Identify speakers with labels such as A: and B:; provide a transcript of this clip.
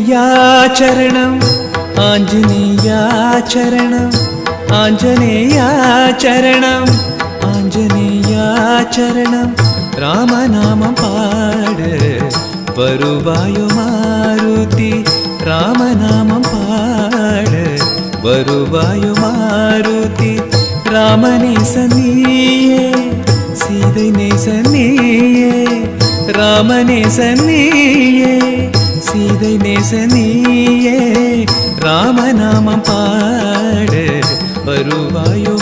A: ஆஞ்சநேயாச்சரணம் ஆஞ்சநேயாச்சரணம் ஆஞ்சநேயாச்சரணம் ஆஞ்சநேயாச்சரணம் ராமநாமம் பாடு வருவாயோ மாருதி ராமநாமம் பாடு வருவாயோ மாருதி ராமநேசனியே சீதை நேசனியே ராமநேசனியே சீதை நேசனியே ராமநாமம் பாடு வருவாயோ